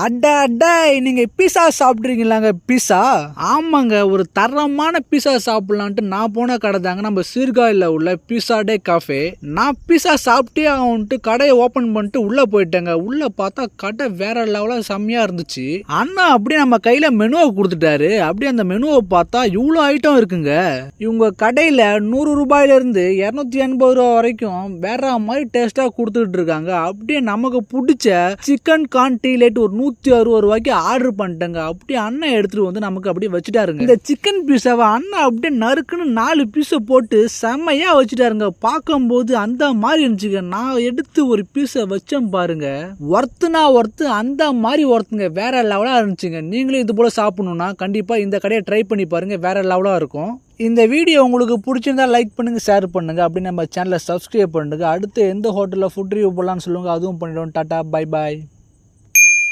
அடா அடா, நீங்க பீஸா சாப்பிட்றீங்களாங்க? பீஸா? ஆமாங்க, ஒரு தரமான பீஸா சாப்பிடலான்ட்டு நான் போன கடை தாங்க நம்ம சீர்காழியில் உள்ள பீஸா டே காஃபே. நான் பீஸா சாப்பிட்டே ஆகும்ட்டு கடையை ஓப்பன் பண்ணிட்டு உள்ள போயிட்டேங்க. உள்ள பார்த்தா கடை வேற லெவலாக செம்மையா இருந்துச்சு. அண்ணா அப்படியே நம்ம கையில மெனுவை கொடுத்துட்டாரு. அப்படியே அந்த மெனுவை பார்த்தா இவ்வளோ ஐட்டம் இருக்குங்க. இவங்க கடையில 100 ரூபாயில இருந்து 280 ரூபா வரைக்கும் வேற மாதிரி டேஸ்டா கொடுத்துட்டு இருக்காங்க. அப்படியே நமக்கு பிடிச்ச சிக்கன் கான்டிலேட் ஒரு 160 ரூபாய்க்கு ஆர்டர் பண்ணிட்டேங்க. அப்படியே அண்ணன் எடுத்துட்டு வந்து நமக்கு அப்படியே வச்சுட்டாருங்க. இந்த சிக்கன் பீஸாவை அண்ணன் அப்படியே நறுக்குன்னு 4 பீஸை போட்டு செம்மையா வச்சுட்டாருங்க. பார்க்கும்போது அந்த மாதிரி இருந்துச்சுங்க. நான் எடுத்து ஒரு பீஸை வச்சேன் பாருங்க, ஒர்த்துனா ஒர்த்து, அந்த மாதிரி ஒர்த்துங்க, வேற லெவலா இருந்துச்சுங்க. நீங்களும் இது போல சாப்பிடணும்னா கண்டிப்பா இந்த கடையை ட்ரை பண்ணி பாருங்க, வேற லெவலா இருக்கும். இந்த வீடியோ உங்களுக்கு பிடிச்சிருந்தா லைக் பண்ணுங்க, ஷேர் பண்ணுங்க, அப்படி நம்ம சேனலை சப்ஸ்கிரைப் பண்ணுங்க. அடுத்து எந்த ஹோட்டலில் ஃபுட் ரிவ்யூ போடலான்னு சொல்லுங்க, அதுவும் பண்ணிடுவோம். Tata, bye bye.